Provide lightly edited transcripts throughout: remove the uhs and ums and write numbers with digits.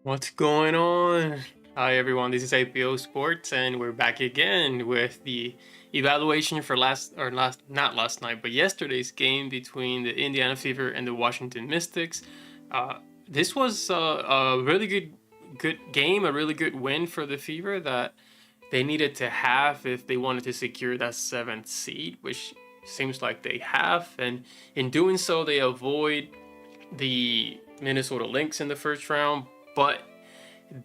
What's going on? Hi everyone, this is APO Sports and we're back again with the evaluation for not last night, but yesterday's game between the Indiana Fever and the Washington Mystics. This was a really good game, a really good win for the Fever that they needed to have if they wanted to secure that seventh seed, which seems like they have, and in doing so they avoid the Minnesota Lynx in the first round, but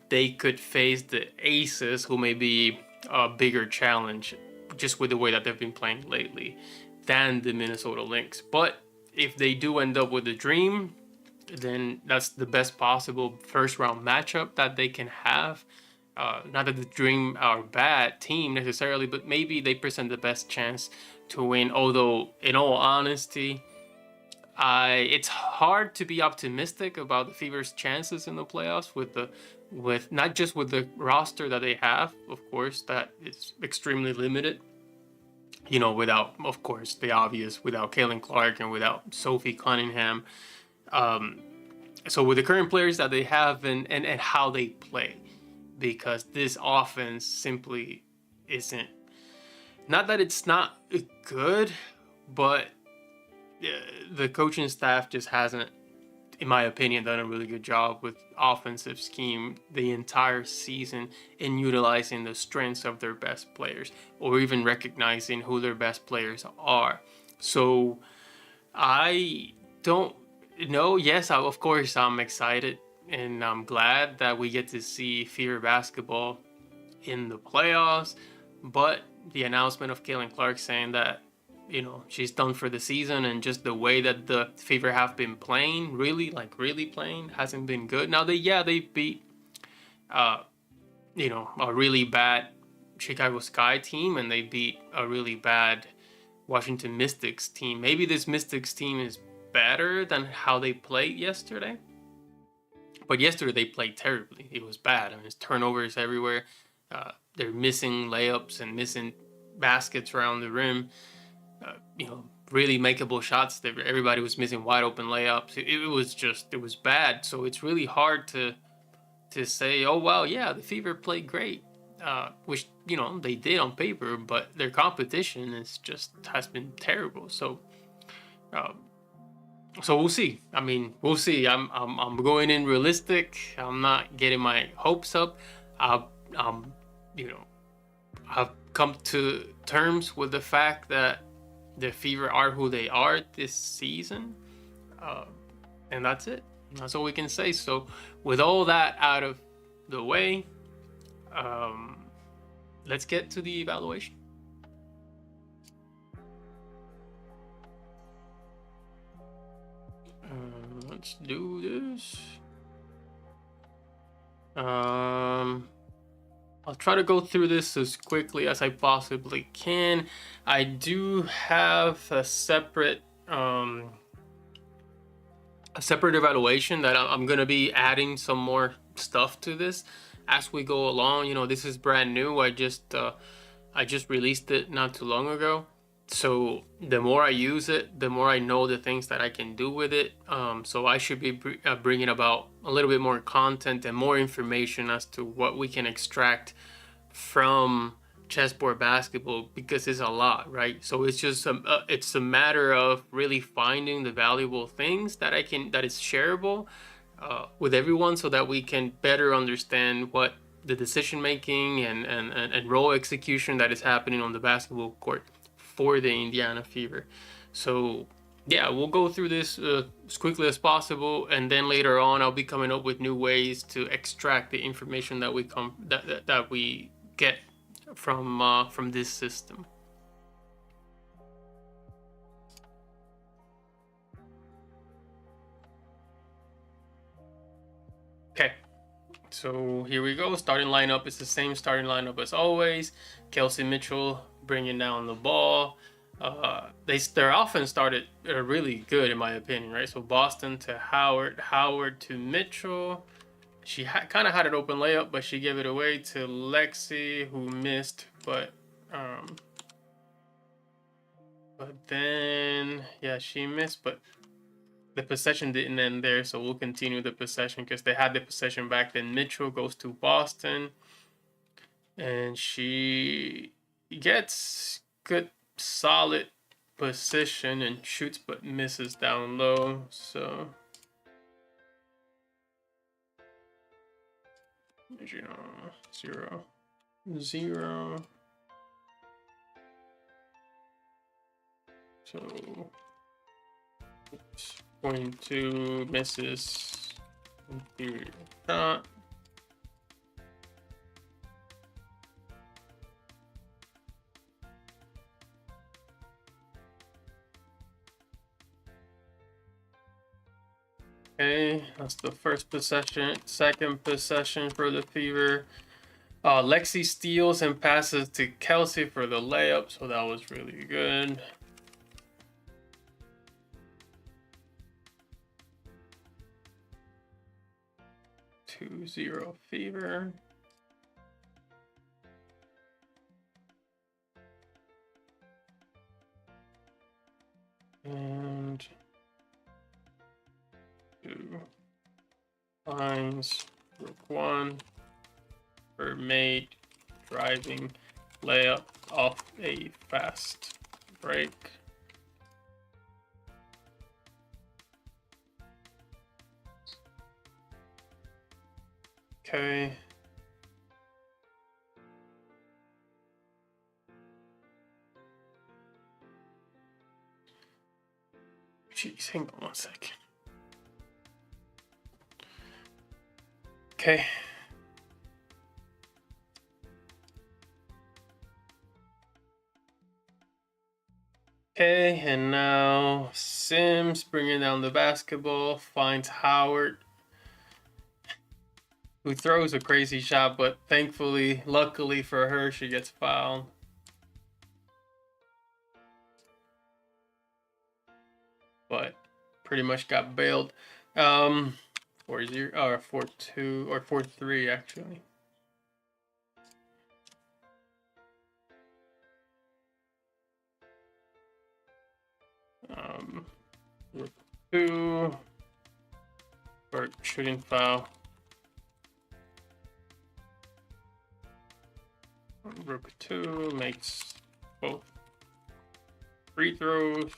they could face the Aces, who may be a bigger challenge just with the way that they've been playing lately than the Minnesota Lynx. But if they do end up with the Dream, then that's the best possible first round matchup that they can have. Not that the Dream are a bad team necessarily, but maybe they present the best chance to win. Although, in all honesty, it's hard to be optimistic about the Fever's chances in the playoffs with not just with the roster that they have, of course, that is extremely limited. You know, without, of course, the obvious, without Kaylin Clark and without Sophie Cunningham. So with the current players that they have and how they play, because this offense simply isn't. Not that it's not good, but the coaching staff just hasn't, in my opinion, done a really good job with offensive scheme the entire season in utilizing the strengths of their best players or even recognizing who their best players are. So I don't know. Yes, of course, I'm excited and I'm glad that we get to see Fever basketball in the playoffs. But the announcement of Kaylin Clark saying that she's done for the season, and just the way that the Fever have been playing, really playing, hasn't been good. Now they beat a really bad Chicago Sky team, and they beat a really bad Washington Mystics team. Maybe this Mystics team is better than how they played yesterday, but yesterday they played terribly. It was bad. I mean, it's turnovers everywhere. They're missing layups and missing baskets around the rim. Really makeable shots. Everybody was missing wide open layups. It was bad. So it's really hard to say, oh wow, yeah, the Fever played great, which they did on paper, but their competition has been terrible. So we'll see. I mean, we'll see. I'm going in realistic. I'm not getting my hopes up. I've I've come to terms with the fact that the Fever are who they are this season, and that's it. That's all we can say. So, with all that out of the way, let's get to the evaluation. Let's do this. I'll try to go through this as quickly as I possibly can. I do have a separate evaluation that I'm going to be adding some more stuff to this as we go along. This is brand new. I just released it not too long ago. So the more I use it, the more I know the things that I can do with it. So I should be bringing about a little bit more content and more information as to what we can extract from Chessboard Basketball, because it's a lot, right? So it's just it's a matter of really finding the valuable things that is shareable with everyone, so that we can better understand what the decision making and role execution that is happening on the basketball court for the Indiana Fever. So yeah, we'll go through this as quickly as possible, and then later on I'll be coming up with new ways to extract the information that we get from this system. Okay, so here we go. Starting lineup is the same starting lineup as always. Kelsey Mitchell bringing down the ball. Their offense started really good, in my opinion, right? So Boston to Howard to Mitchell. She kind of had an open layup, but she gave it away to Lexi, who missed. But then, yeah, she missed. But the possession didn't end there, so we'll continue the possession because they had the possession back. Then Mitchell goes to Boston, and she gets good, solid position and shoots, but misses down low. So 0, 0. So 0.2 misses inferior shot. Okay, that's the first possession. Second possession for the Fever. Lexi steals and passes to Kelsey for the layup, so that was really good. Two zero Fever. And 2 lines, Rook 1 for mate, driving layup off a fast break. Okay. Jeez, hang on one second. Okay. Okay, and now Sims bringing down the basketball, finds Howard, who throws a crazy shot, but thankfully, luckily for her, she gets fouled. But pretty much got bailed. 4-0 or 4-2 or 4-3 actually. Rook 2 for shooting foul. Rook 2 makes both free throws.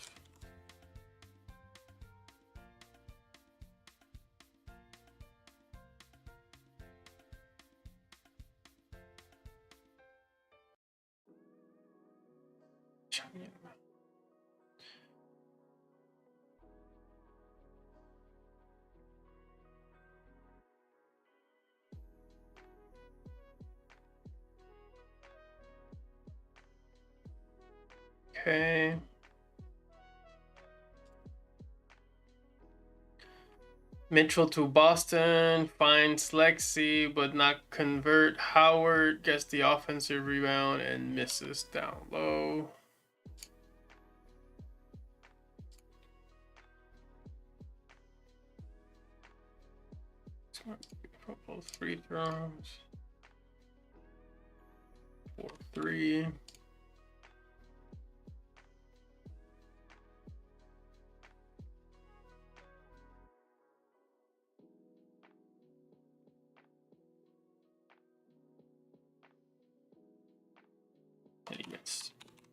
Okay. Mitchell to Boston, finds Lexi, but not convert. Howard gets the offensive rebound and misses down low. Both free throws. 4-3.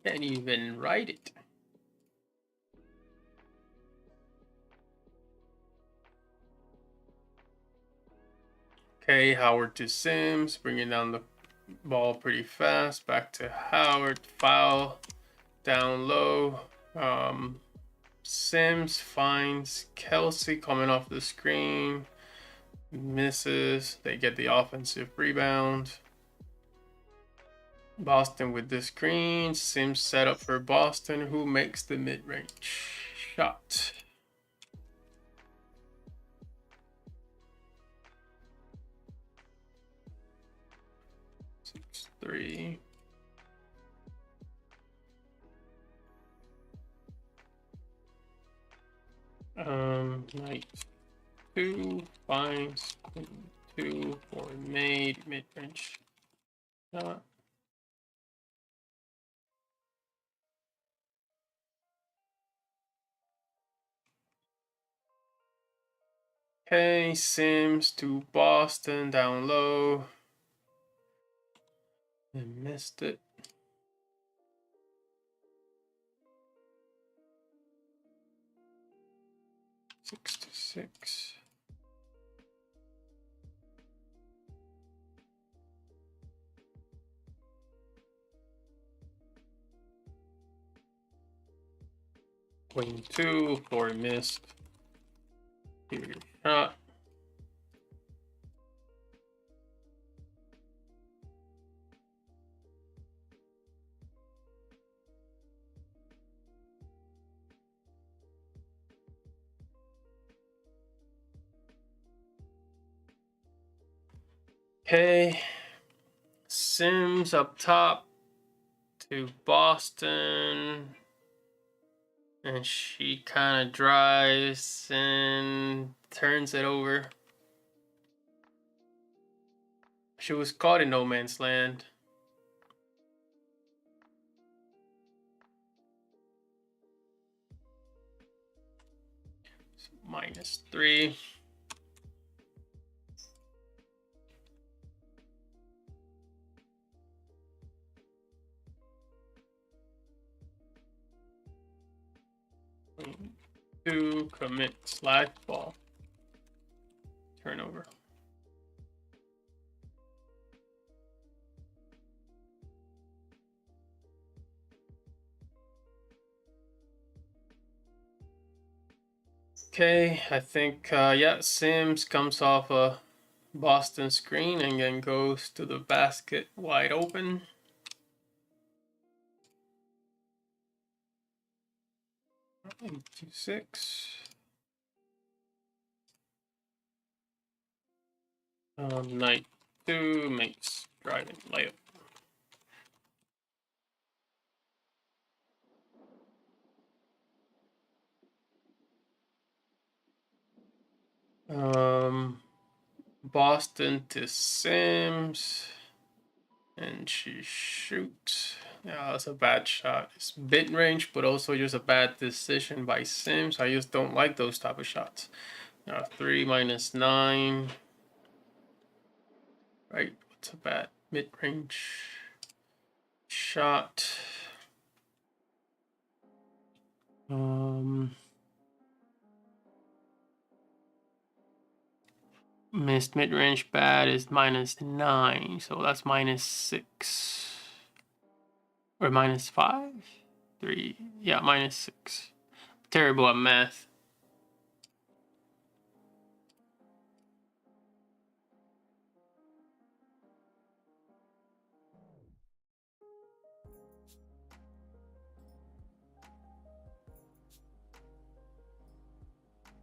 Can't even write it. Okay, Howard to Sims, bringing down the ball pretty fast. Back to Howard, foul, down low. Sims finds Kelsey coming off the screen, misses. They get the offensive rebound. Boston with the screen. Sims set up for Boston, who makes the mid-range shot. Six, 3. Knight 2 finds 2 for made mid-range shot. Okay, Sims to Boston down low. I missed it. Six to six. Queen two, four missed. Here, shot. Okay, Sims up top to Boston, and she kind of drives and turns it over. She was caught in no man's land. So -3. Two, commit slash ball. Turnover. Okay, I think, yeah, Sims comes off a Boston screen and then goes to the basket wide open. Eight to six. Knight two makes driving layup. Boston to Sims, and she shoots. Yeah, that's a bad shot. It's mid range, but also just a bad decision by Sims. I just don't like those type of shots. 3 -9. Right, what's a bad mid range shot? Missed mid-range bad is -9, so that's -6 or -5, 3. Yeah, -6. Terrible at math.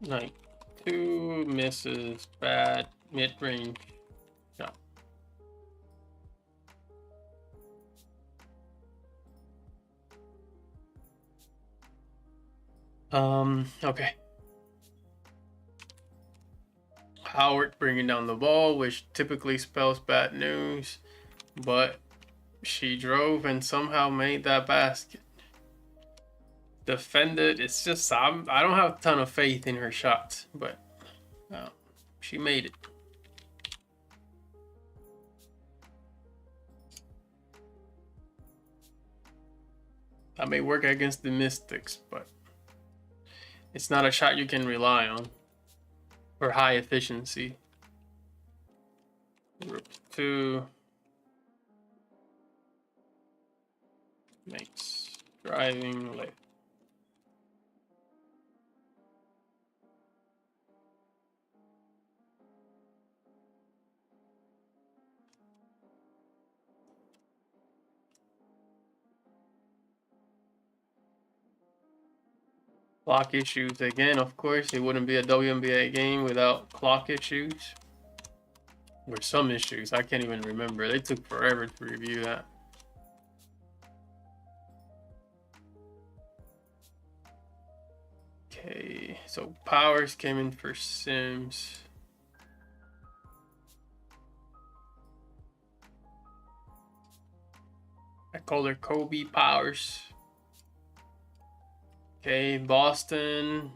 Knight two misses bad mid-range shot. Okay. Howard bringing down the ball, which typically spells bad news, but she drove and somehow made that basket. Defended. It's just I don't have a ton of faith in her shots, but she made it. That may work against the Mystics, but it's not a shot you can rely on for high efficiency. Rook 2 makes driving late. Clock issues again, of course. It wouldn't be a WNBA game without clock issues. Or some issues. I can't even remember. They took forever to review that. Okay, so Powers came in for Sims. I call her Kobe Powers. Okay, Boston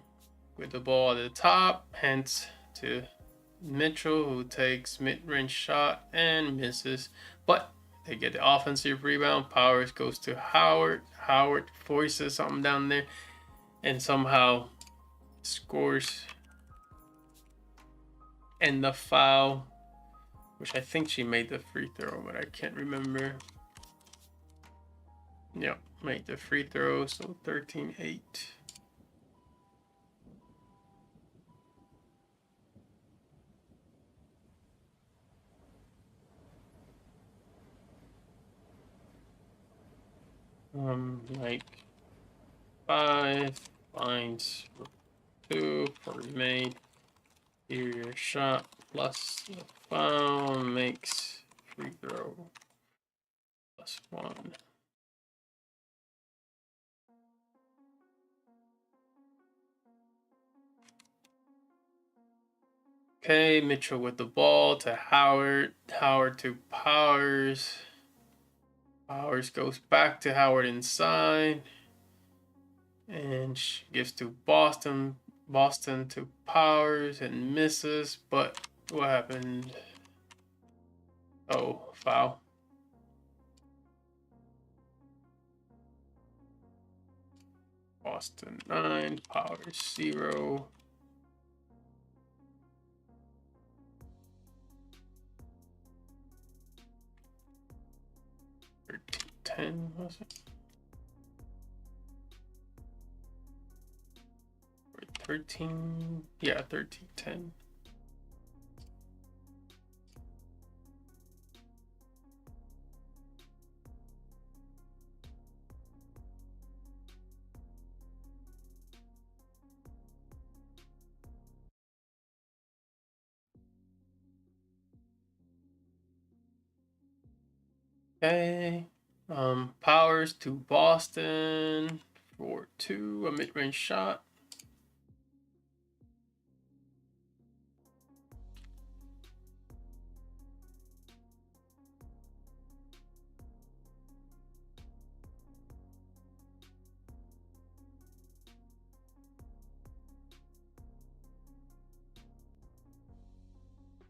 with the ball at the top, hence to Mitchell, who takes mid-range shot and misses, but they get the offensive rebound. Powers goes to Howard. Howard forces something down there and somehow scores. And the foul, which I think she made the free throw, but I can't remember. Yep, made the free throw, so 13-8. Like 5 finds 2 for made. Your shot plus the foul makes free throw +1. Okay, Mitchell with the ball to Howard. Howard to Powers. Powers goes back to Howard inside. And she gives to Boston. Boston to Powers and misses. But what happened? Oh, foul. Boston 9, Powers 0. $13-10 was it? Or 13? Yeah, 13-10. Okay. Powers to Boston for 2, a mid-range shot.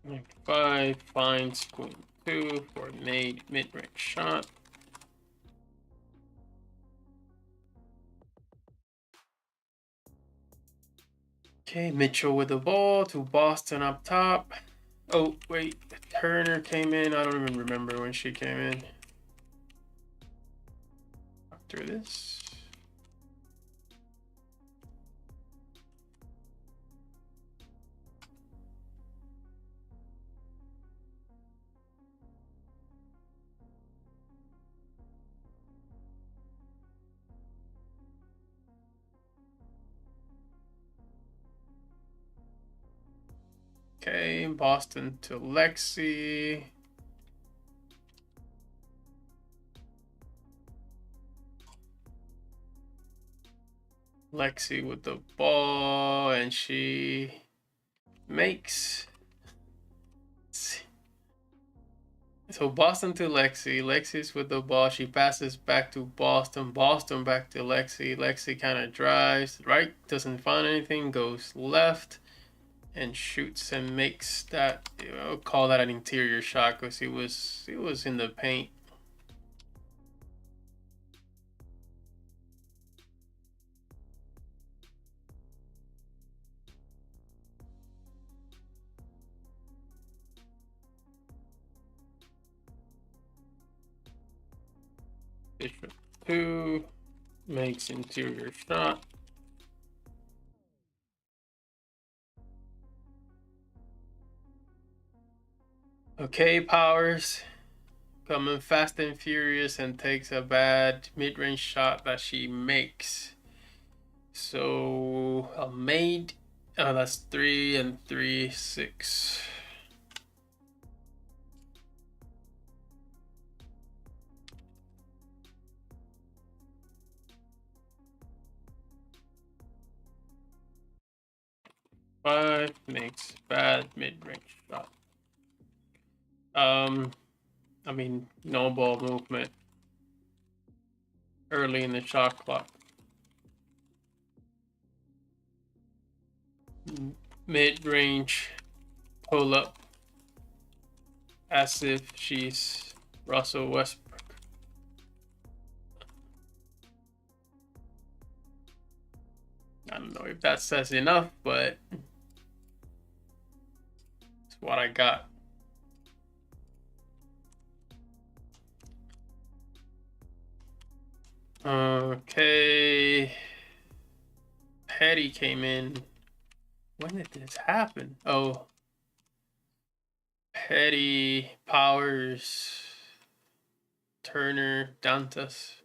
Like 5 finds queen 2 for made mid-range shot. Okay, Mitchell with the ball to Boston up top. Oh, wait, Turner came in. I don't even remember when she came in. After this. Okay, Boston to Lexi. Lexi with the ball, and she makes. So Boston to Lexi. Lexi's with the ball. She passes back to Boston. Boston back to Lexi. Lexi kind of drives right, doesn't find anything, goes left, and shoots and makes that. I'll call that an interior shot because it was in the paint. Bishop 2 makes interior shot. Okay, Powers coming fast and furious and takes a bad mid-range shot that she makes. So a made, that's 3 and 3, 6. Five makes bad mid-range shot. I mean, no ball movement early in the shot clock. mid-range pull-up as if she's Russell Westbrook. I don't know if that says enough, but it's what I got. Okay. Petty came in. When did this happen? Oh. Petty, Powers, Turner, Dantas.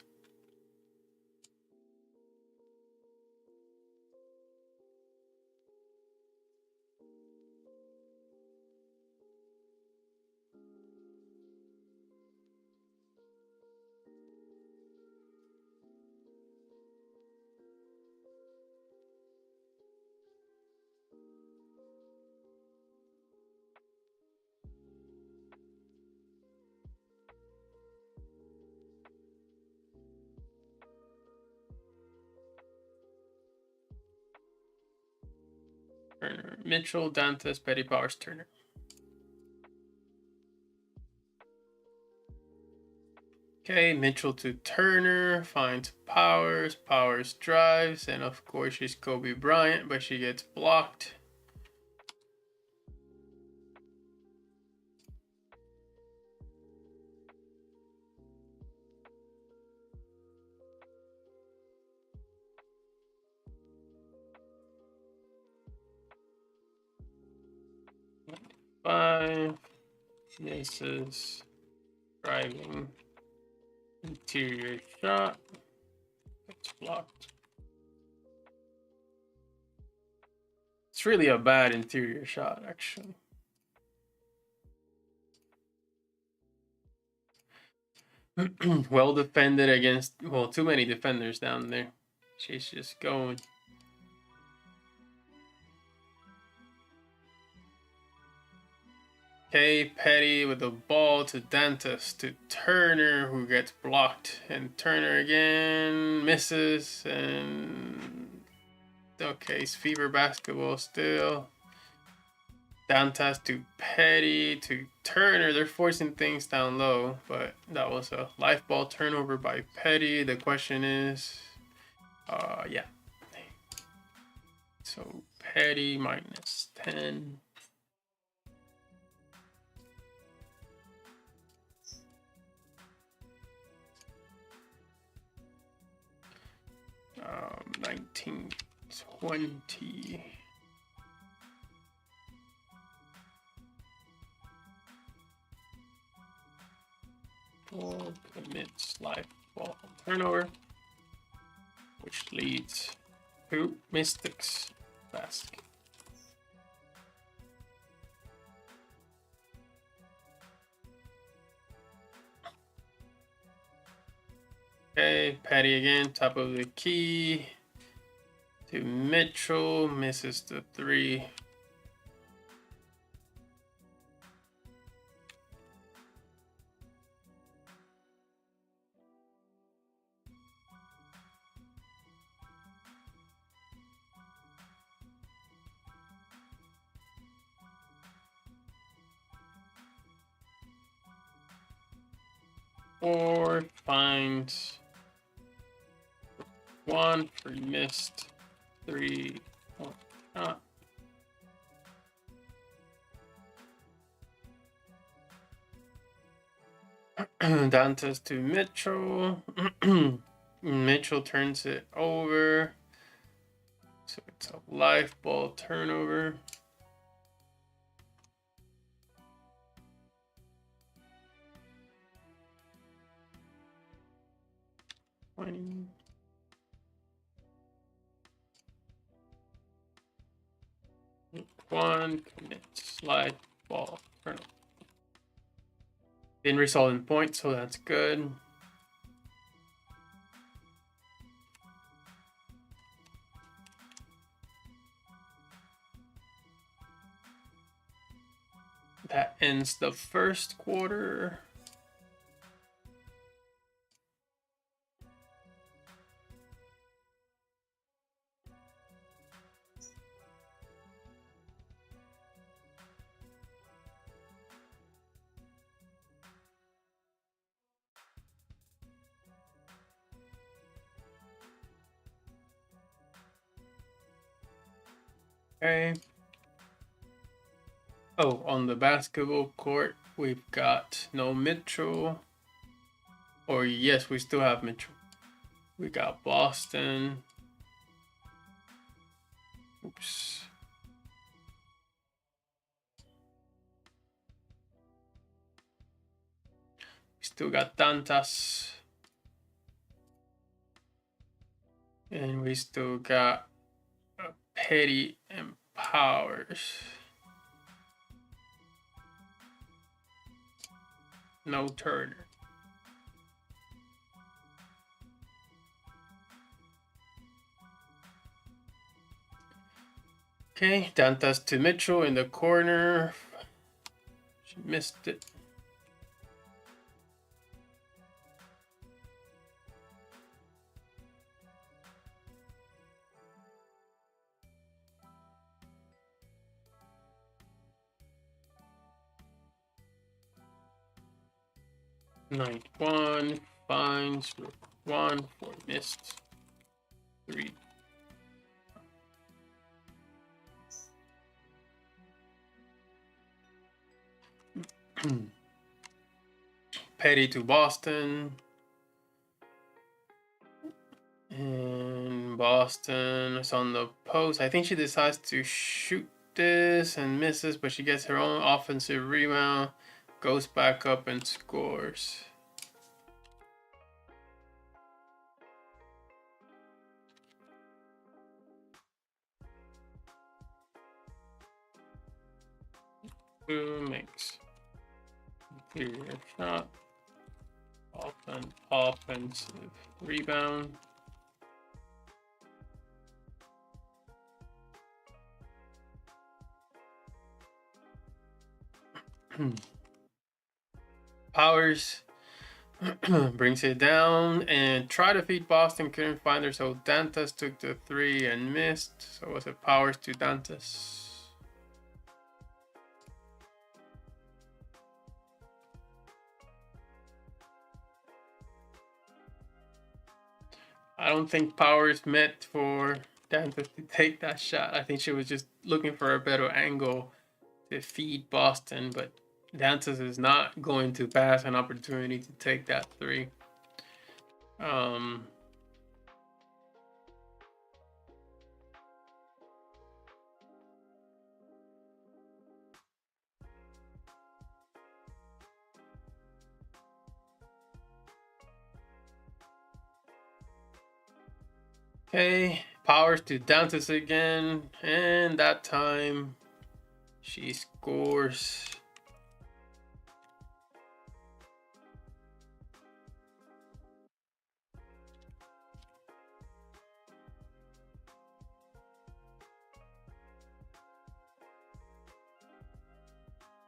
Turner, Mitchell, Dantas, Petty, Powers, Turner. Okay, Mitchell to Turner, finds Powers, Powers drives, and of course she's Kobe Bryant, but she gets blocked. Five, misses, driving, interior shot, gets blocked. It's really a bad interior shot, actually. Well defended against, well, too many defenders down there. She's just going. Okay, Petty with the ball to Dantas to Turner, who gets blocked, and Turner again misses, and okay, it's Fever Basketball still. Dantas to Petty to Turner. They're forcing things down low, but that was a life ball turnover by Petty. The question is, yeah. So Petty minus 10. Um, 1920. Ball commits life ball turnover, which leads to Mystics basket. Okay, Petty again, top of the key to Mitchell, misses the three. Four, finds one for missed, three, one shot. Dantas to Mitchell. Mitchell turns it over. So it's a life ball turnover. One commits life ball turnover. Didn't result in points, so that's good. That ends the first quarter. Okay. Oh, on the basketball court, we've got no Mitchell. Or yes, we still have Mitchell. We got Boston. Oops. We still got Dantas. And we still got Petty and Powers. No Turner. Okay, Dantas to Mitchell in the corner. She missed it. Knight 1, finds rook 1 for missed 3. Petty to Boston. And Boston is on the post. I think she decides to shoot this and misses, but she gets her own offensive rebound, goes back up and scores. Who makes interior shot, offensive rebound. Powers brings it down and try to feed Boston, couldn't find her, so Dantas took the 3 and missed. So was it Powers to Dantas? I don't think Powers meant for Dantas to take that shot. I think she was just looking for a better angle to feed Boston, but Dantas is not going to pass an opportunity to take that 3. Okay, Powers to Dantas again, and that time she scores.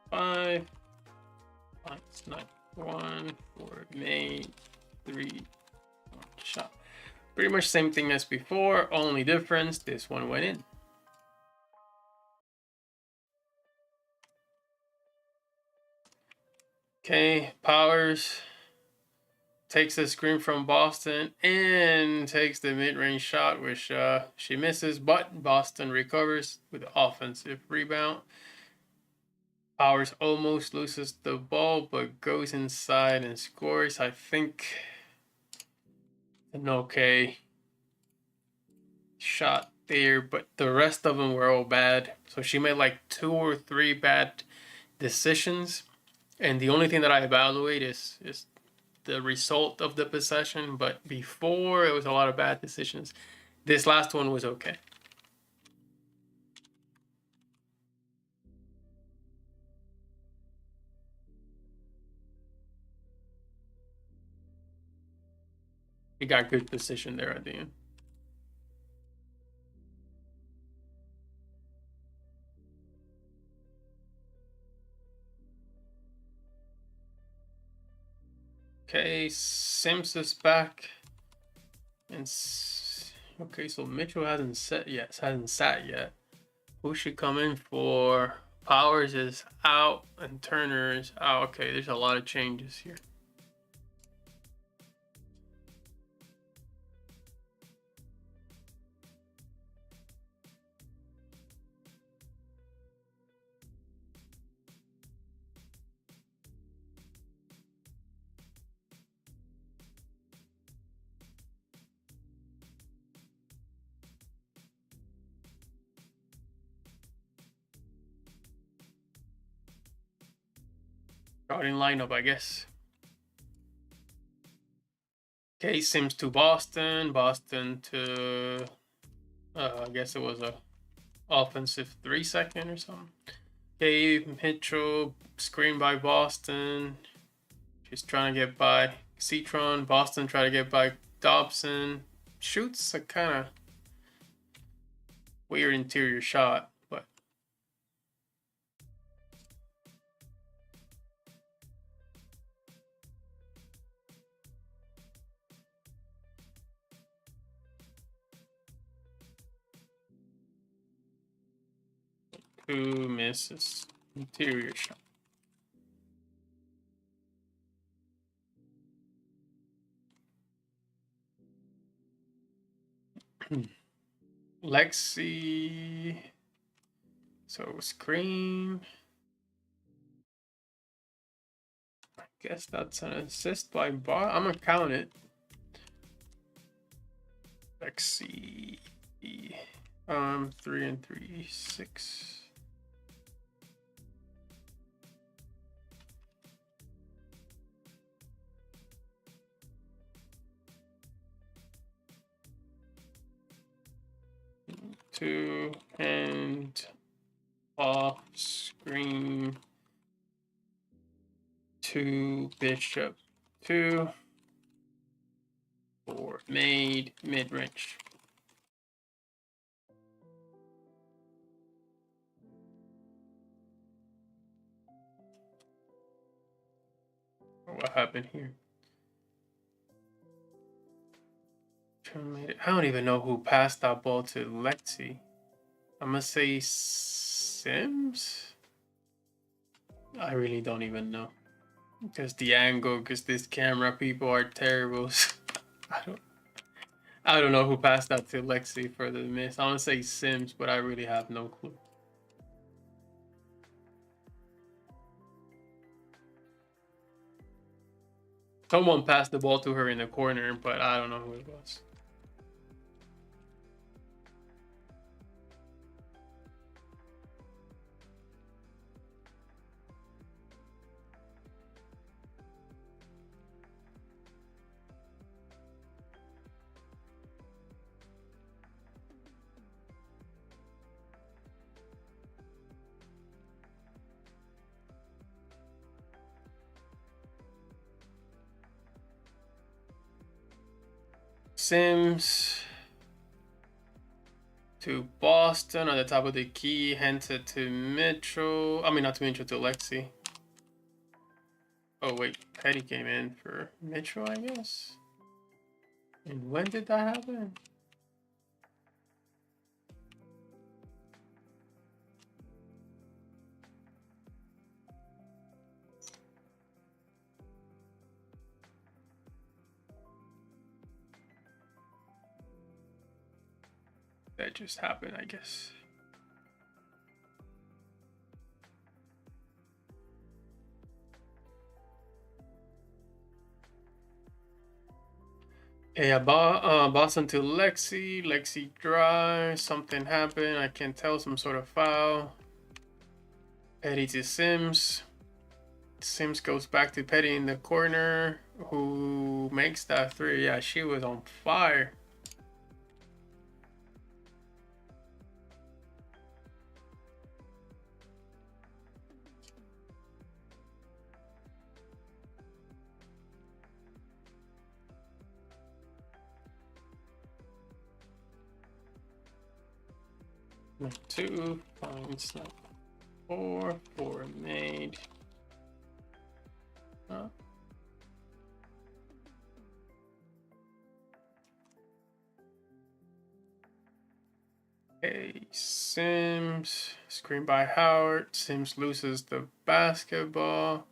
Five. It's not 1 for main 3 shot. Pretty much same thing as before, only difference, this one went in. Okay, Powers takes the screen from Boston and takes the mid-range shot, which she misses, but Boston recovers with the offensive rebound. Powers almost loses the ball, but goes inside and scores. I think an okay shot there, but the rest of them were all bad. So she made like 2 or 3 bad decisions, and the only thing that I evaluate is the result of the possession. But before, it was a lot of bad decisions. This last one was okay. He got good position there at the end. Okay, Sims is back. And okay, so Mitchell hasn't sat yet. Who should come in for? Powers is out and Turner is out. Okay, there's a lot of changes here. Starting lineup, I guess. Okay, Sims to Boston. Boston to, I guess it was a offensive 3-second or something. Okay, Mitchell, screen by Boston. Just trying to get by Citron. Boston try to get by Dobson. Shoots a kind of weird interior shot, but two misses. Interior shot. Lexi. So screen. I guess that's an assist by Bar. I'm gonna count it. Lexi. 3 and 3, 6. Two and off screen. 2 bishop 2. 4 made mid range. What happened here? I don't even know who passed that ball to Lexi. I'm gonna say Sims. I really don't even know. Because the angle, because this camera people are terrible. I don't know who passed that to Lexi for the miss. I'm gonna say Sims, but I really have no clue. Someone passed the ball to her in the corner, but I don't know who it was. Sims to Boston on the top of the key, hence it to Mitchell. I mean, not to Mitchell, to Lexi. Oh, wait. Petty came in for Mitchell, I guess. And when did that happen? That just happened, I guess. Okay, Boston to Lexi. Lexi dry. Something happened. I can't tell. Some sort of foul. Petty to Sims. Sims goes back to Petty in the corner. Who makes that 3? Yeah, she was on fire. Two, fine, snap. 4 made. Huh? Okay, Sims, screen by Howard. Sims loses the basketball.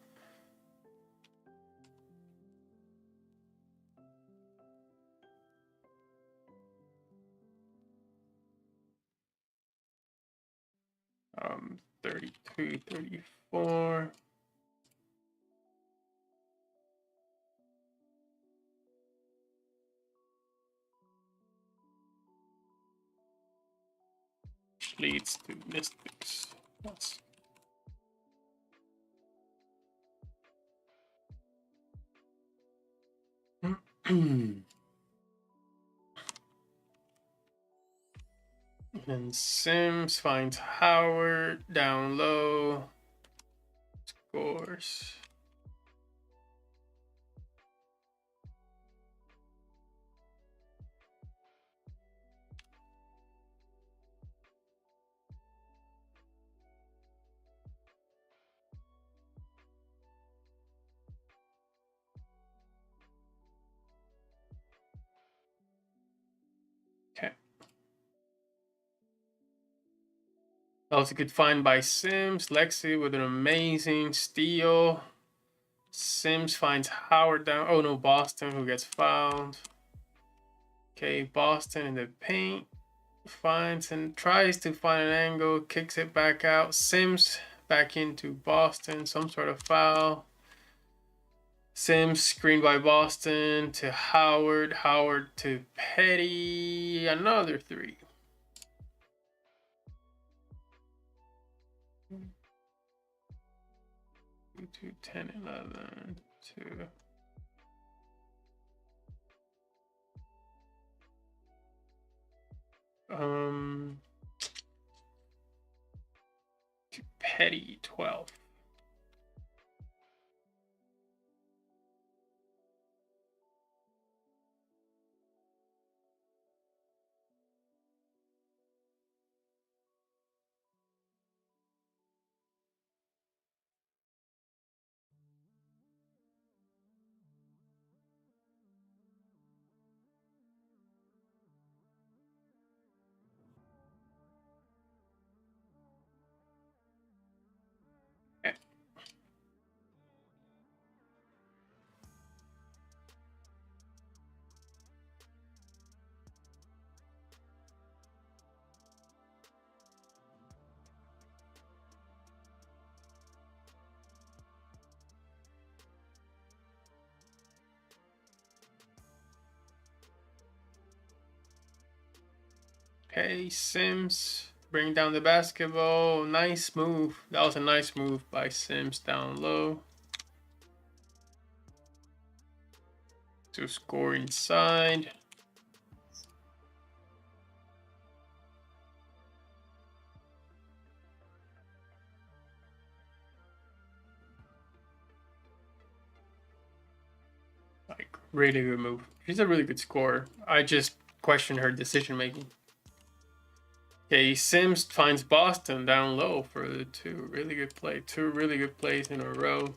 Um, 32, 34. Leads to Mystics. That's And Sims finds Howard down low. Scores. Okay. That was a good find by Sims. Lexi with an amazing steal. Sims finds Howard down. Oh no, Boston who gets fouled. Okay, Boston in the paint. Finds and tries to find an angle. Kicks it back out. Sims back into Boston. Some sort of foul. Sims screened by Boston to Howard. Howard to Petty. Another three. 2, 10, 11, 2. To Petty 12. Okay, Sims bring down the basketball. Nice move. That was a nice move by Sims down low to score inside. Like, really good move. She's a really good scorer. I just question her decision making. Okay, Sims finds Boston down low for the two. Really good play. Two really good plays in a row.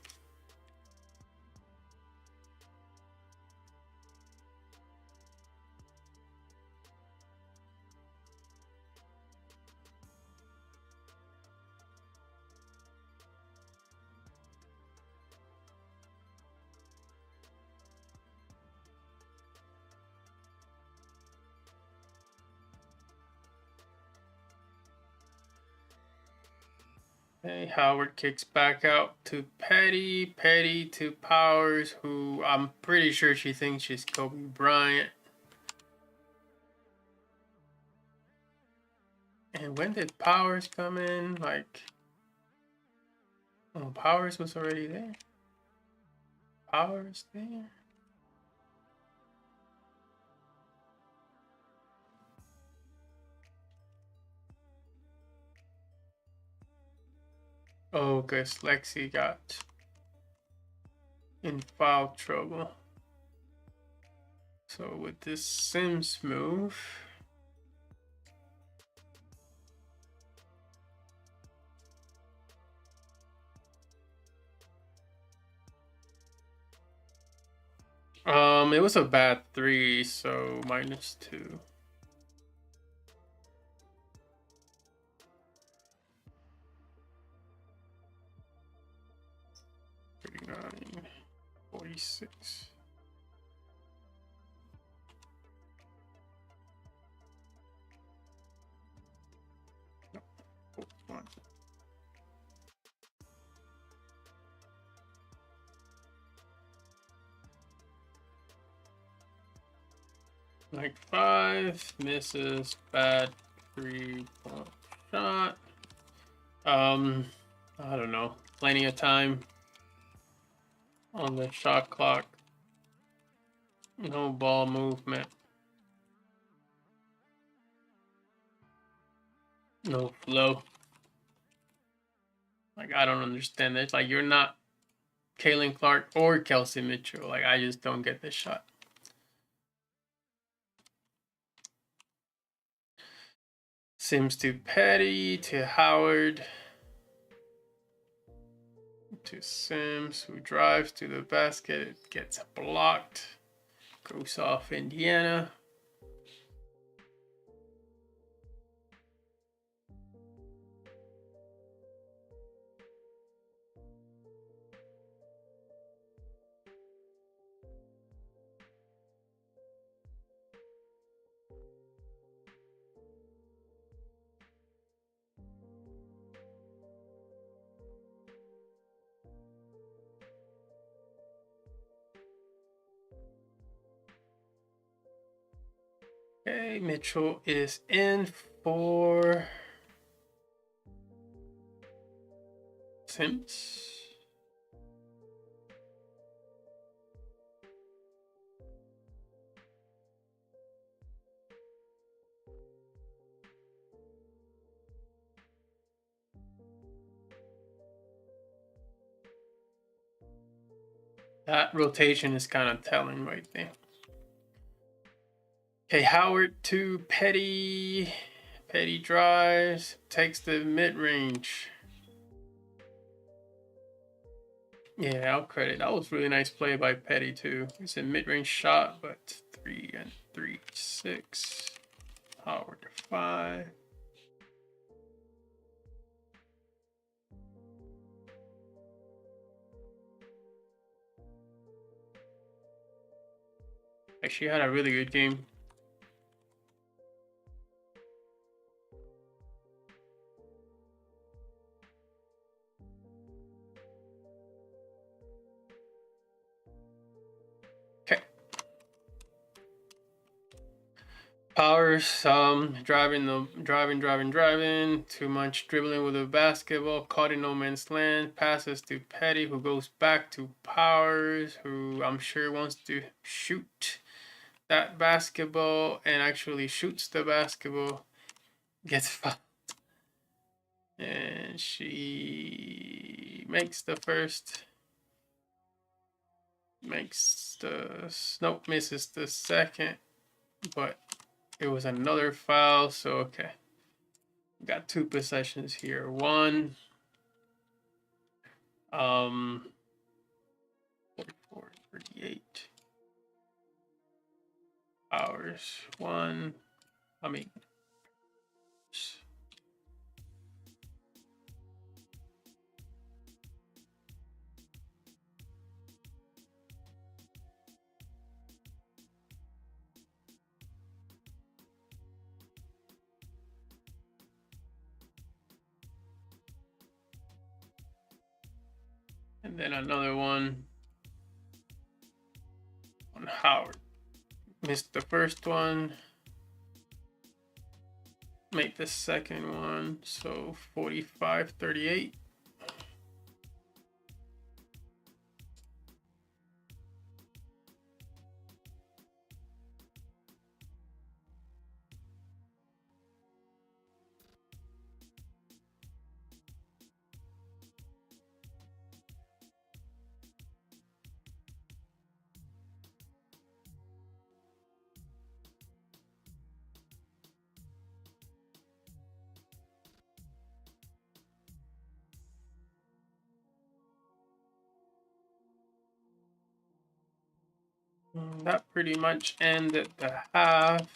Okay, Howard kicks back out to Petty. Petty to Powers, who I'm pretty sure she thinks she's Kobe Bryant. And when did Powers come in? Like, oh, Powers was already there. Powers there. Oh, because Lexi got in foul trouble. So with this Sims move, it was a bad 3, so -2. $39, 46. No, 41. Like 5 misses, bad 3-point shot. I don't know. Plenty of time on the shot clock. No ball movement. No flow. Like, I don't understand this. Like, you're not Kaylin Clark or Kelsey Mitchell. Like, I just don't get this shot. Sims to Petty, to Howard, to Sims, who drives to the basket. It gets blocked. Goes off Indiana. Okay, Mitchell is in for Sims. That rotation is kind of telling right there. Okay, Howard to Petty. Petty drives, takes the mid-range. Yeah, I'll credit. That was really nice play by Petty too. It's a mid-range shot, but 3 and 3, 6. Howard to 5. Actually had a really good game. Okay. Powers, driving. Too much dribbling with the basketball. Caught in no man's land. Passes to Petty, who goes back to Powers, who I'm sure wants to shoot that basketball and actually shoots the basketball. Gets fouled. And she makes the first. Misses the second. But it was another foul, so okay. Got 2 possessions here. 1. 44, 38. Hours. 1. I mean. And then another one on Howard. Missed the first one. Made the second one. So 45, 38. That pretty much ended the half.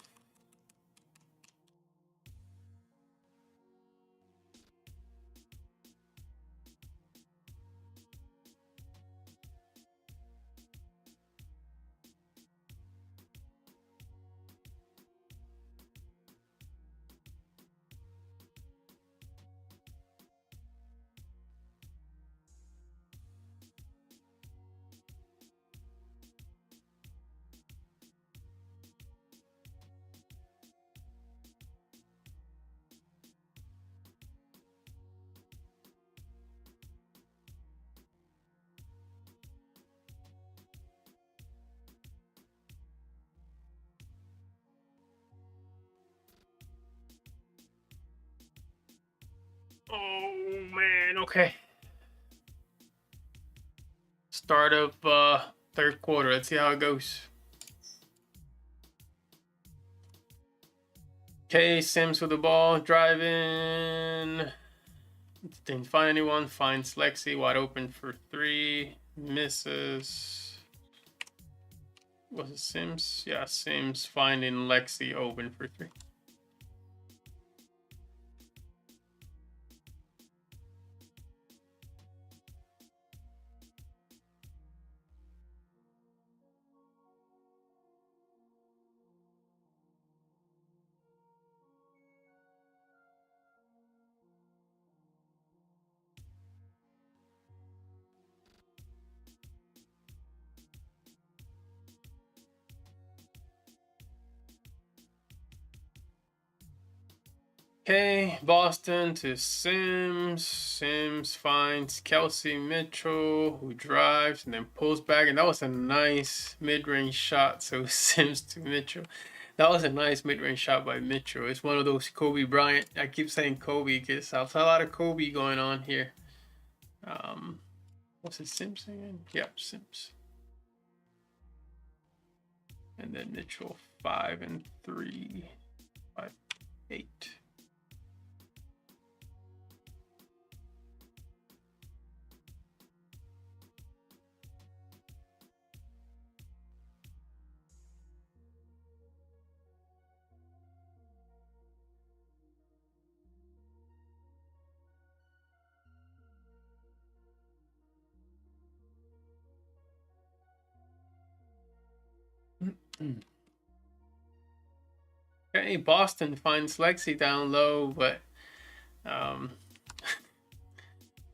Oh man, okay. Start of third quarter. Let's see how it goes. Okay, Sims with the ball, driving. Didn't find anyone. Finds Lexi wide open for three. Misses. Was it Sims? Yeah, Sims finding Lexi open for three. Okay, Boston to Sims. Sims finds Kelsey Mitchell, who drives and then pulls back. And that was a nice mid-range shot. So Sims to Mitchell. That was a nice mid-range shot by Mitchell. It's one of those Kobe Bryant. I keep saying Kobe because there's a lot of Kobe going on here. What's it, Sims again? Yep, Sims. And then Mitchell 5 and 3, 5, 8. Okay, Boston finds Lexi down low, but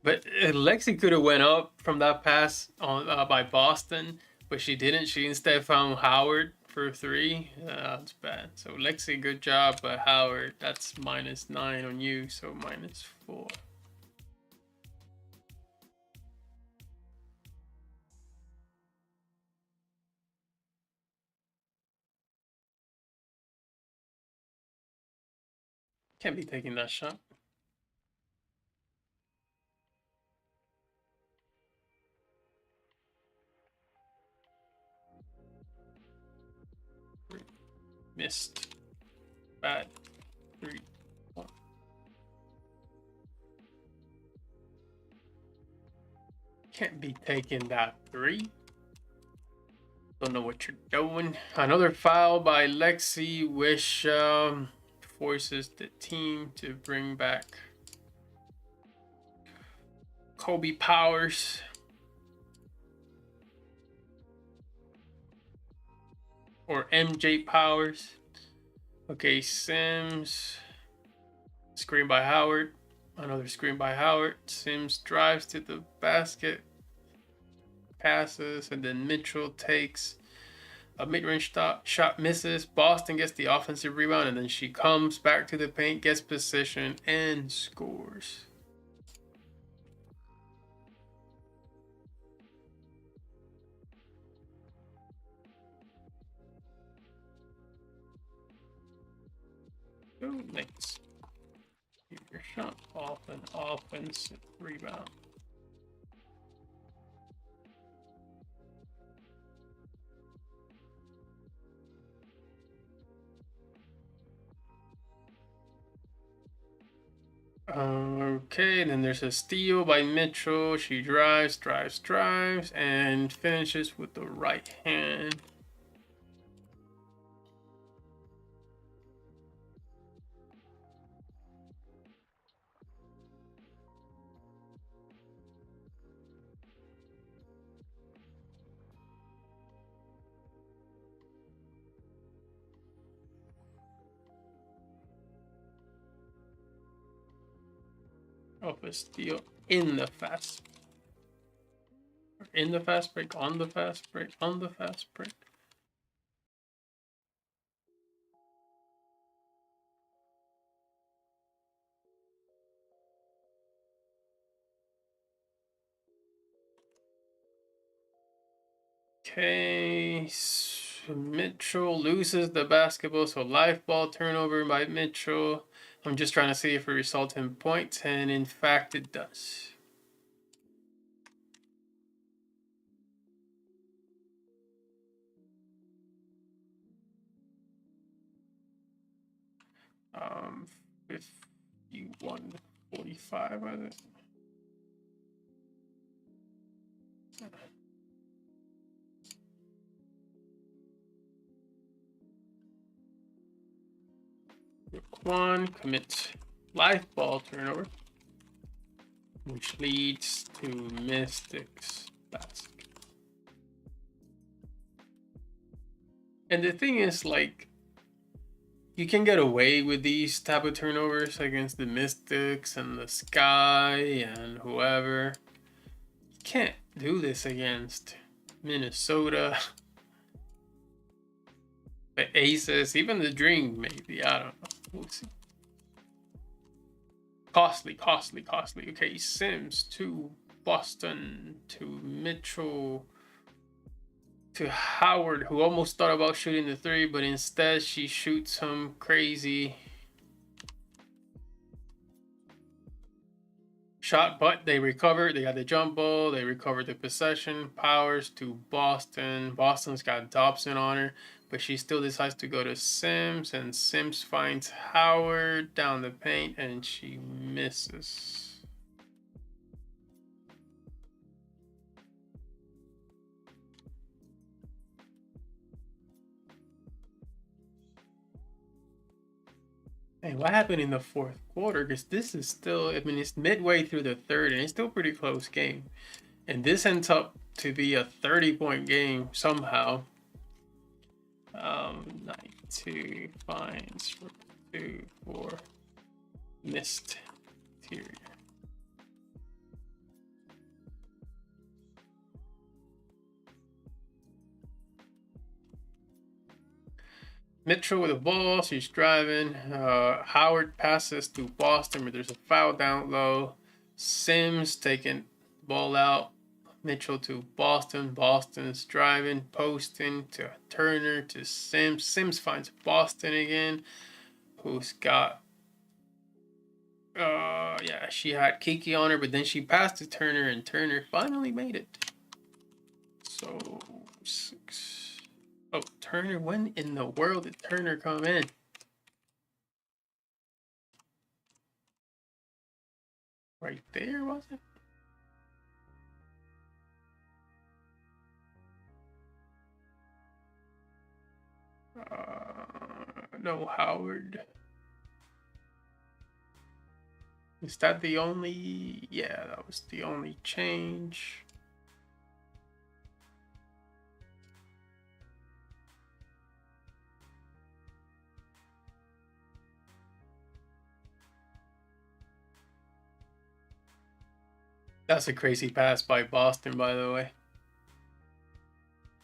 Lexi could have went up from that pass on by Boston, but she didn't. She instead found Howard for three. That's bad. So Lexi, good job, but Howard, that's -9 on you, so -4. Can't be taking that shot. Missed. Bad. 3, 1. Can't be taking that 3. Don't know what you're doing. Another foul by Lexi, which forces the team to bring back Kobe Powers. Or MJ Powers. Okay, Sims. Screen by Howard. Another screen by Howard. Sims drives to the basket. Passes, and then Mitchell takes a mid-range shot, misses. Boston gets the offensive rebound, and then she comes back to the paint, gets position, and scores. Nice. Keep your shot off and offensive rebound. Okay, then there's a steal by Mitchell. She drives, and finishes with the right hand. Of a steal in the fast break, on the fast break, on the fast break. Okay, Mitchell loses the basketball, so live ball turnover by Mitchell. I'm just trying to see if it results in points, and in fact it does. Um, 51-45, was it? One commits life ball turnover, which leads to Mystics basket. And the thing is, like, you can get away with these type of turnovers against the Mystics and the Sky and whoever. You can't do this against Minnesota, the Aces, even the Dream, maybe. I don't know. We'll see. Costly. Okay, Sims to Boston to Mitchell to Howard, who almost thought about shooting the three, but instead she shoots some crazy shot, but they recovered. They got the jump ball. They recovered the possession. Powers to Boston. Boston's got Dobson on her, but she still decides to go to Sims, and Sims finds Howard down the paint, and she misses. Hey, what happened in the fourth quarter? Because this is still, I mean, it's midway through the third, and it's still a pretty close game. And this ends up to be a 30-point game somehow. 92 finds for 2 for missed interior. Mitchell with the ball, she's driving. Howard passes to Boston, but there's a foul down low. Sims taking the ball out. Mitchell to Boston. Boston's driving, posting to Turner to Sims. Sims finds Boston again, who's got yeah, she had Kiki on her, but then she passed to Turner, and Turner finally made it. So 6. Oh, Turner, when in the world did Turner come in? Right there, was it? No, Howard. Is that the only? Yeah, that was the only change. That's a crazy pass by Boston, by the way.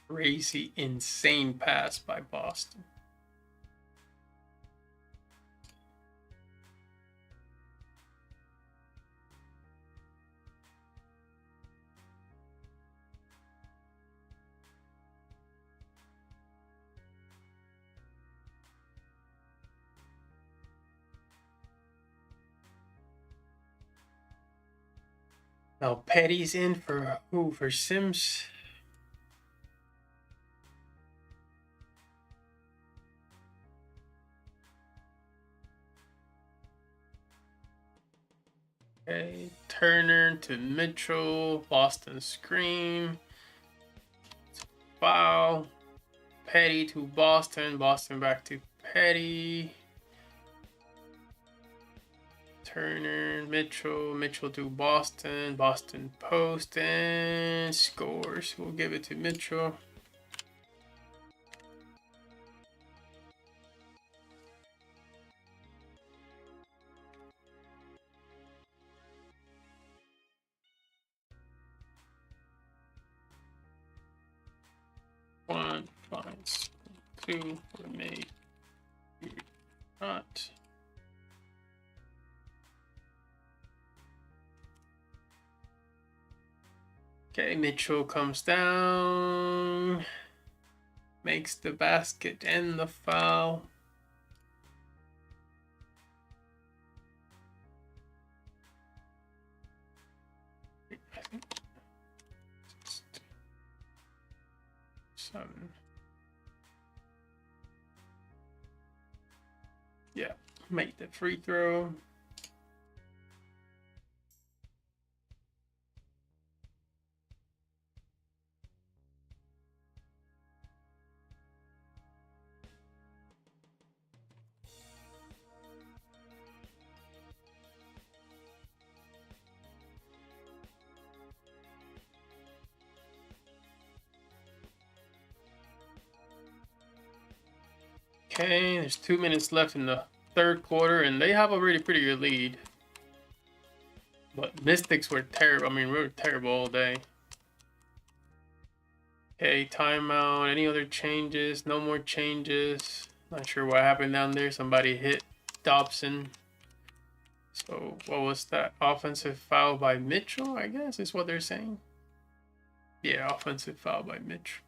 Crazy, insane pass by Boston. Now Petty's in for who? For Sims? Okay, Turner to Mitchell. Boston screen. Foul. Petty to Boston. Boston back to Petty. Turner, Mitchell, Mitchell to Boston. Boston post and scores. We'll give it to Mitchell. One finds 2 for made. Not. Okay, Mitchell comes down, makes the basket and the foul. 7. Yeah, make the free throw. Okay, there's 2 minutes left in the third quarter, and they have a really pretty good lead. But Mystics were terrible. I mean, we were terrible all day. Okay, timeout. Any other changes? No more changes. Not sure what happened down there. Somebody hit Dobson. So what was that? Offensive foul by Mitchell, I guess is what they're saying. Yeah, offensive foul by Mitchell.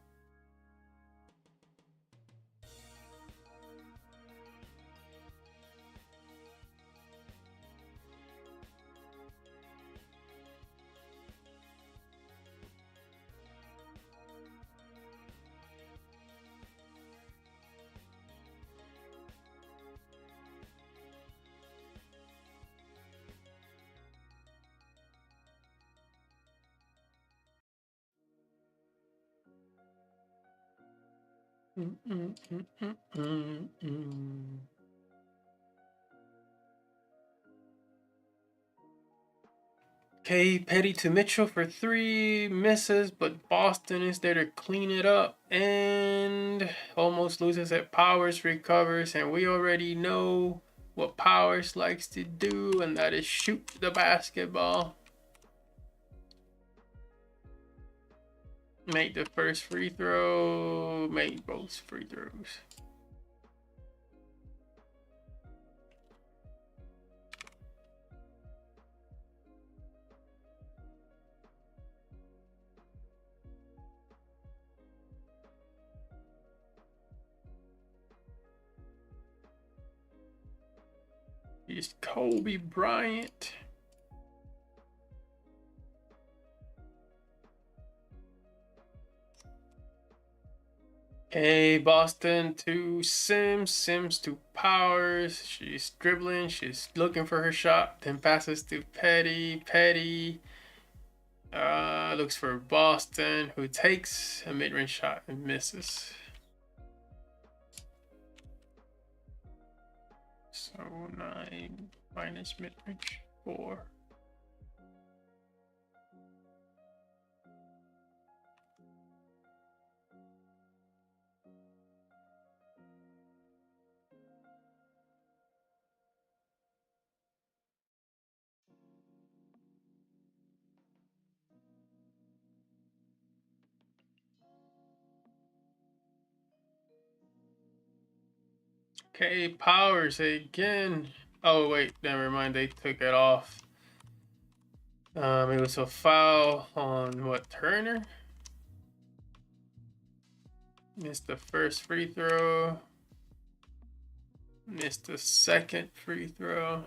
Okay, Petty to Mitchell for 3, misses, but Boston is there to clean it up and almost loses it. Powers recovers, and we already know what Powers likes to do, and that is shoot the basketball. Make the first free throw, make both free throws. He's Kobe Bryant. Okay, Boston to Sims, Sims to Powers. She's dribbling, she's looking for her shot, then passes to Petty. Petty looks for Boston, who takes a mid-range shot and misses. So 9 minus mid-range, 4. Okay, Powers again. Oh wait, never mind. They took it off. It was a foul on what, Turner? Missed the first free throw. Missed the second free throw.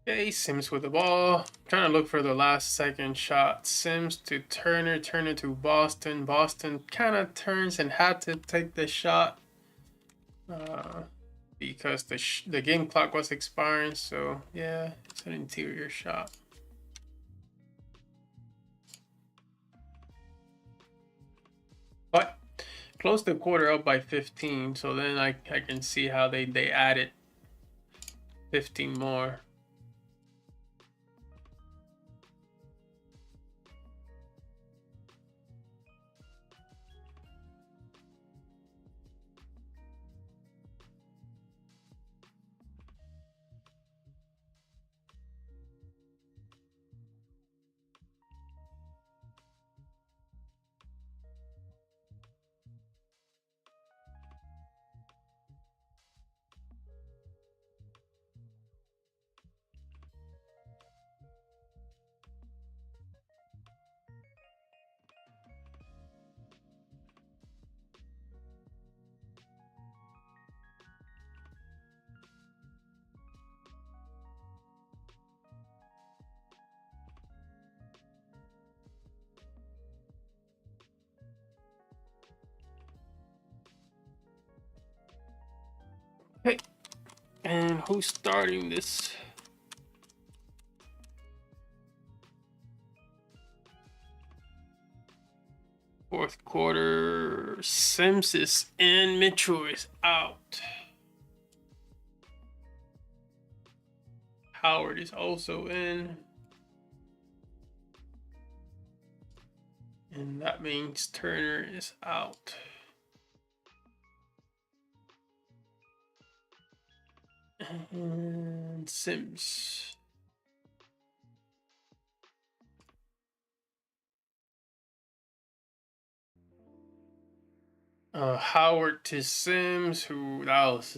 Okay, Sims with the ball. Trying to look for the last second shot. Sims to Turner, Turner to Boston. Boston kind of turns and had to take the shot because the game clock was expiring. So yeah, it's an interior shot. But closed the quarter up by 15. So then I can see how they added 15 more. who's starting this? Fourth quarter. Sims is in. Mitchell is out. Howard is also in. And that means Turner is out. And Sims. Howard to Sims, who that was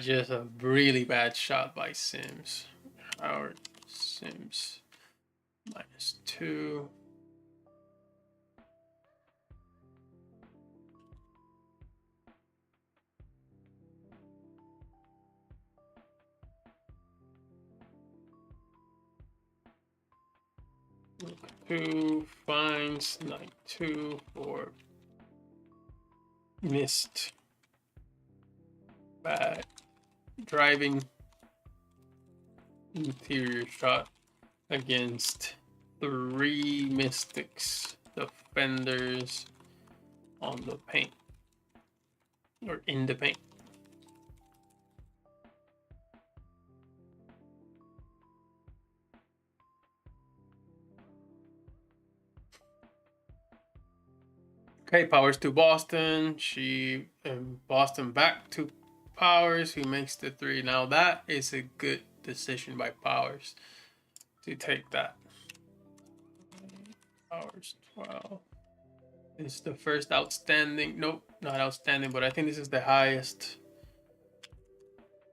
just a really bad shot by Sims. Howard Sims -2. Who finds 9-2 for missed bad driving interior shot against 3 Mystics defenders on the paint or in the paint. Okay, Powers to Boston. Boston back to Powers, who makes the 3. Now that is a good decision by Powers to take that. Powers 12. This is the first outstanding. Nope, not outstanding, but I think this is the highest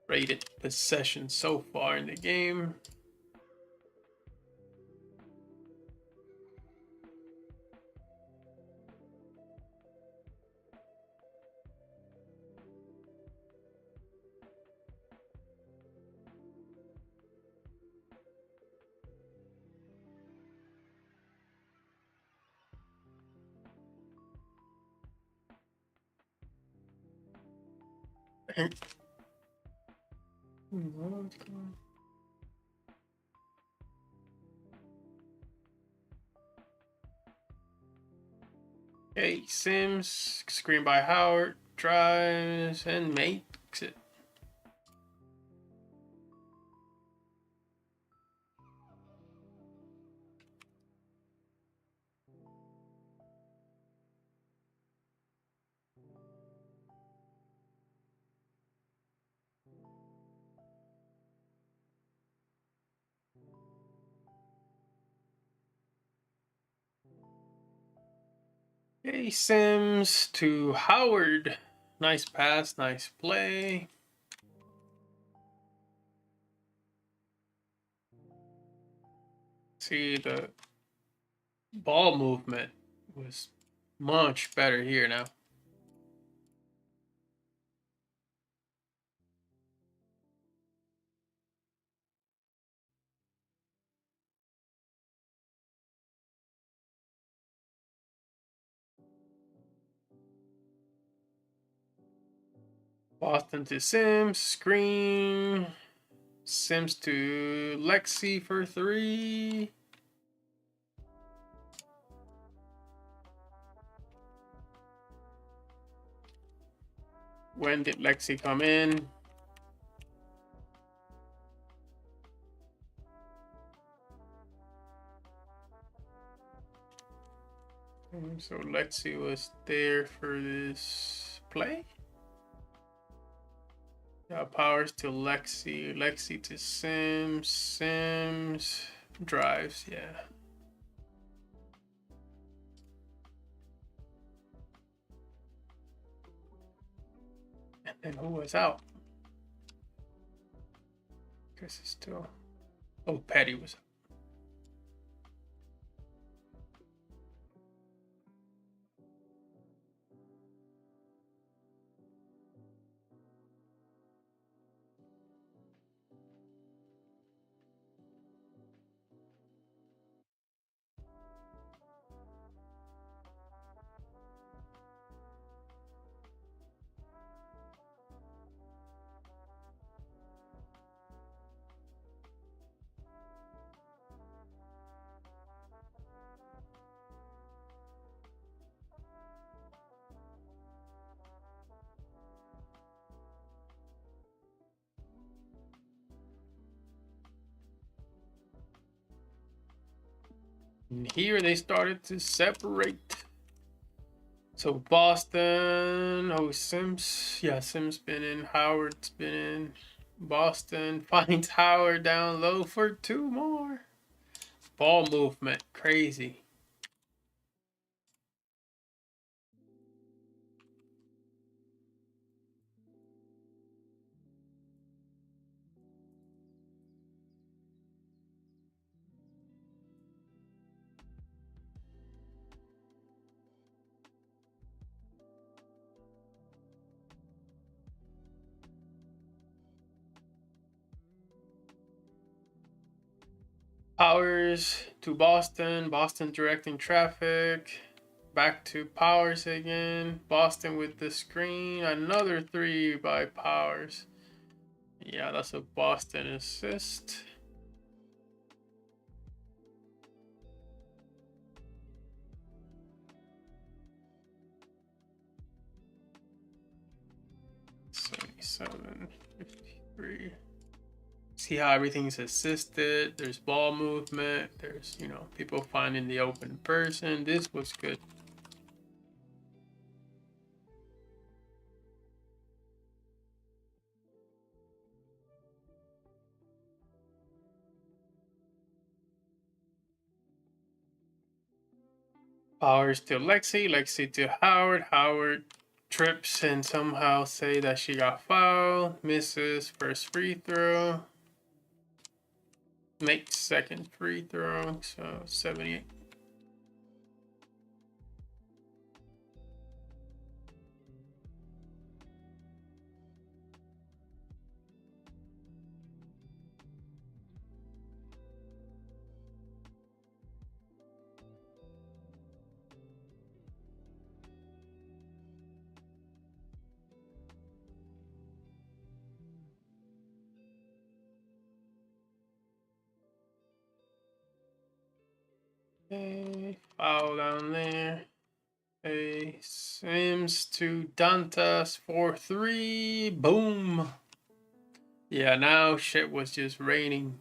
rated possession so far in the game. Okay, Sims, screen by Howard, drives and makes it. Okay, Sims to Howard. Nice pass, nice play. See, the ball movement was much better here now. Boston to Sims, screen. Sims to Lexi for 3. When did Lexi come in? So Lexi was there for this play. Yeah, Powers to Lexi, Lexi to Sims, Sims drives, yeah. And then who was out? Chris is still. Oh, Petty was out. And here they started to separate. So Boston, oh Sims, yeah, Sims been in, Howard's been in. Boston finds Howard down low for 2 more. Ball movement, crazy. Powers to Boston, Boston directing traffic. Back to Powers again. Boston with the screen. Another 3 by Powers. Yeah, that's a Boston assist. $77, $53. See how everything's assisted. There's ball movement. There's, people finding the open person. This was good. Powers to Lexi, Lexi to Howard. Howard trips and somehow say that she got fouled. Misses first free throw. Makes second free throw. So 78. Okay, foul down there. Okay, Sims to Dantas for 3. Boom. Yeah, now shit was just raining.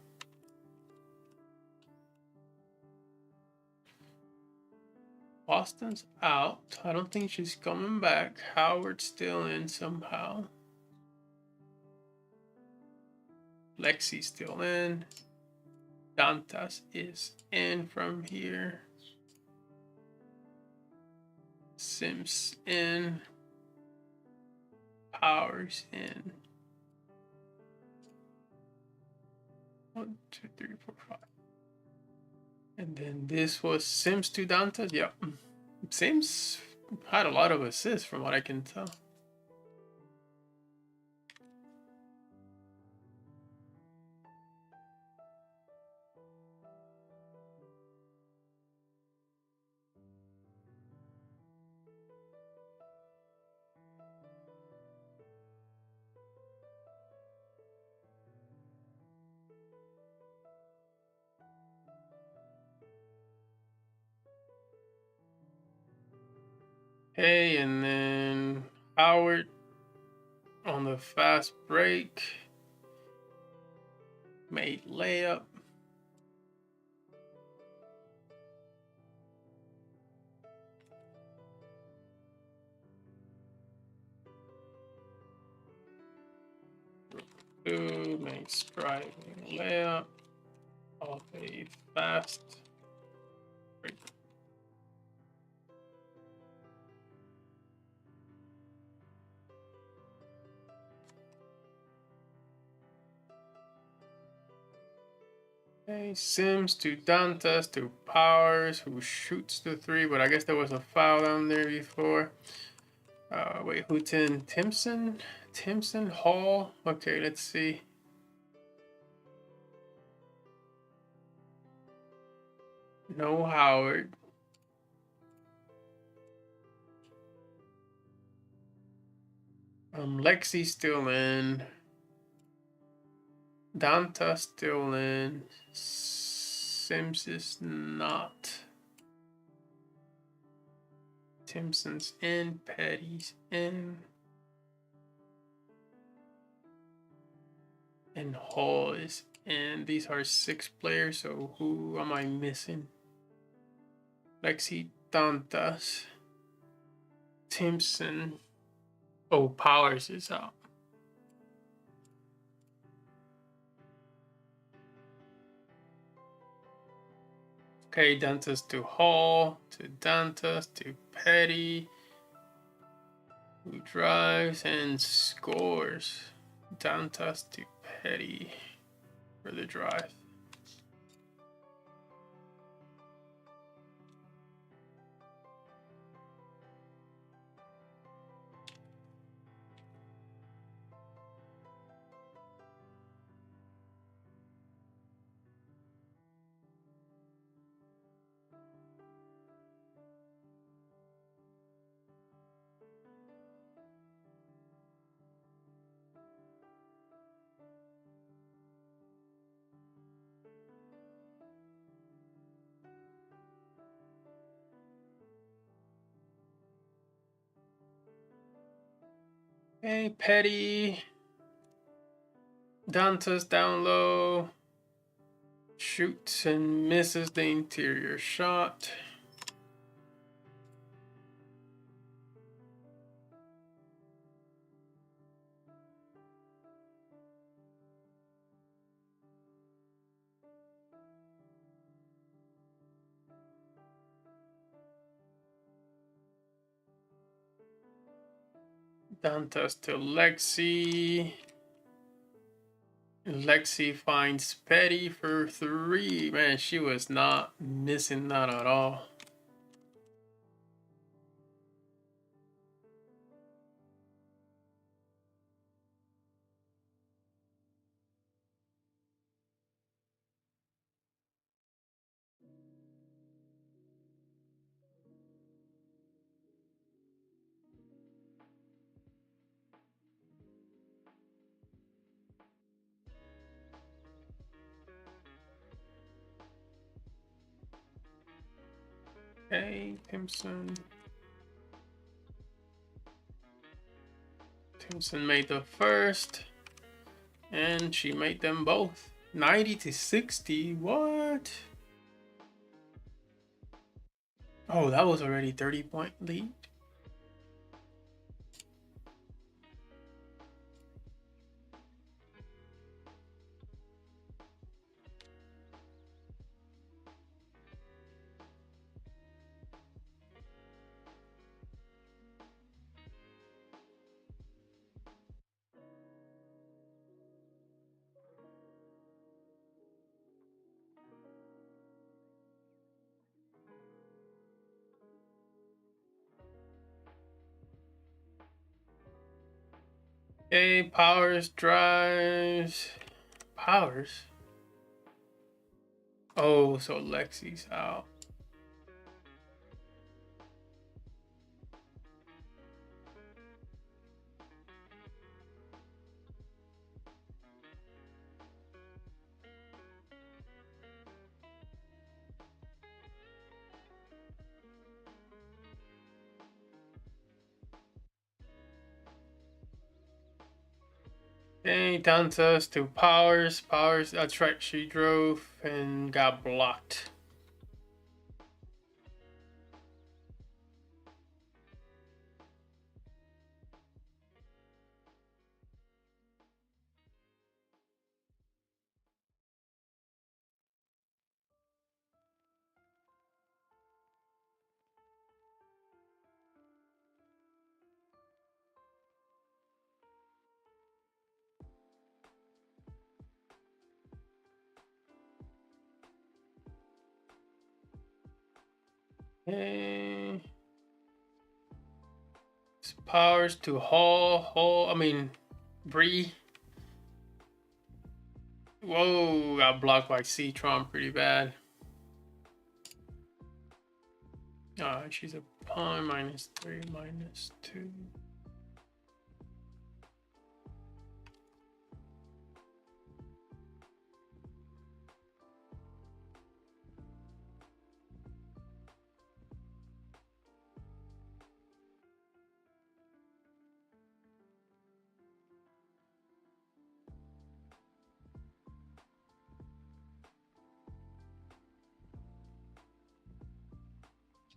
Boston's out. I don't think she's coming back. Howard's still in somehow. Lexi's still in. Dantas is in from here. Sims in. Powers in. 1, 2, 3, 4, 5. And then this was Sims to Dantas. Yep. Sims had a lot of assists from what I can tell. Hey, and then Howard on the fast break made layup. Two makes driving layup off a fast break. Okay, Sims to Dantas to Powers, who shoots the 3, but I guess there was a foul down there before. Wait, who's in? Timpson? Timpson? Hall? Okay, let's see. No Howard. Lexi's still in. Dantas still in. Sims is not. Timpson's in. Petty's in. And Hall is in. These are 6 players, so who am I missing? Lexi Dantas. Timpson. Oh, Powers is out. Okay, Dantas to Hall, to Dantas, to Petty, who drives and scores. Dantas to Petty for the drive. Okay, Petty. Dantas down low. Shoots and misses the interior shot. Dantas to Lexi. Lexi finds Petty for 3. Man, she was not missing that at all. Okay, Timpson. Timpson made the first, and she made them both. 90-60. What? Oh, that was already 30-point lead. Okay, Powers drives. Powers? Oh, so Lexi's out. Okay, Dantas to Powers. Powers, that's right, she drove and got blocked. Okay. Powers to Hall, Bree. Whoa, got blocked by C-Tron pretty bad. She's a pawn, -3, -2.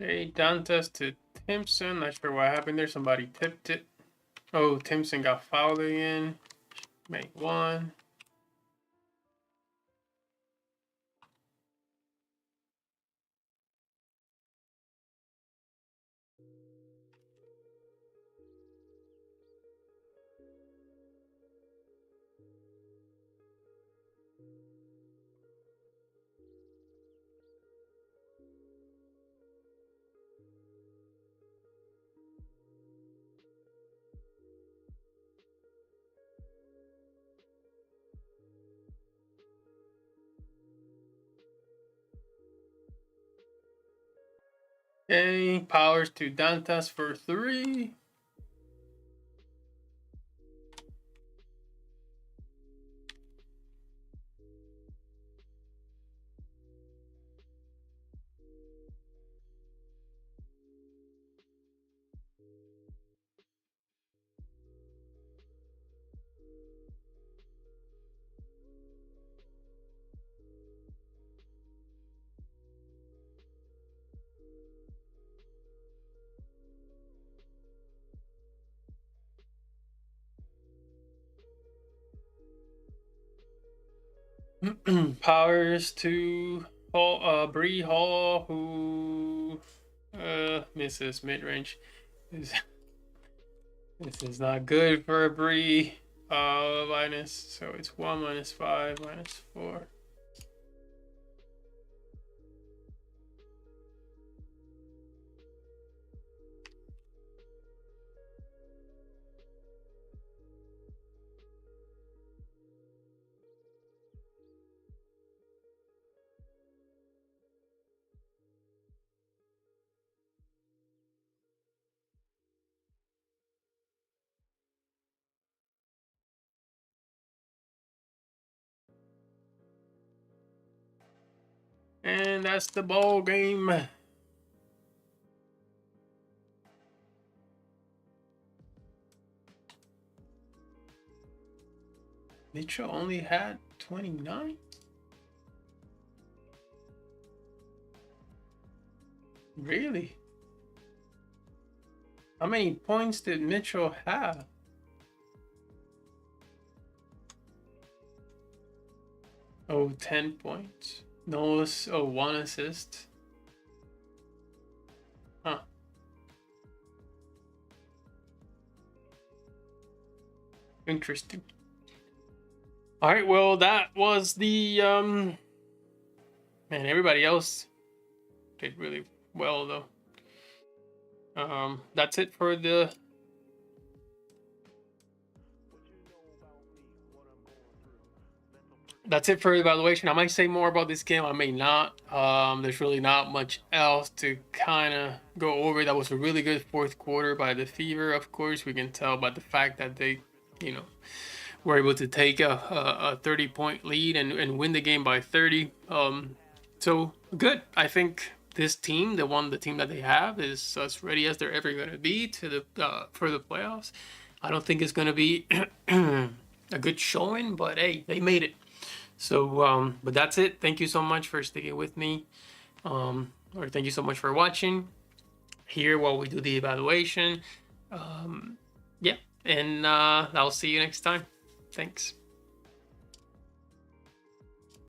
Okay, Dantas to Timpson. Not sure what happened there. Somebody tipped it. Oh, Timpson got fouled again. Make one. Okay, Powers to Dantas for three. Powers to Bree Hall, who misses mid range. This is not good for a Bree. Minus, so it's 1 minus 5 minus 4. And that's the ball game. Mitchell only had 29? Really? How many points did Mitchell have? Oh, 10 points. No, oh, 1 assist. Huh. Interesting. All right, well, that was the man, everybody else did really well though. That's it for the evaluation. I might say more about this game, I may not. There's really not much else to kind of go over. That was a really good fourth quarter by the Fever. Of course, we can tell by the fact that they, were able to take a 30-point lead and win the game by 30. So good. I think this team, the team that they have, is as ready as they're ever going to be to the for the playoffs. I don't think it's going to be a good showing, but hey, they made it. So, but that's it. Thank you so much for sticking with me, or thank you so much for watching here while we do the evaluation. Yeah, and I'll see you next time. Thanks.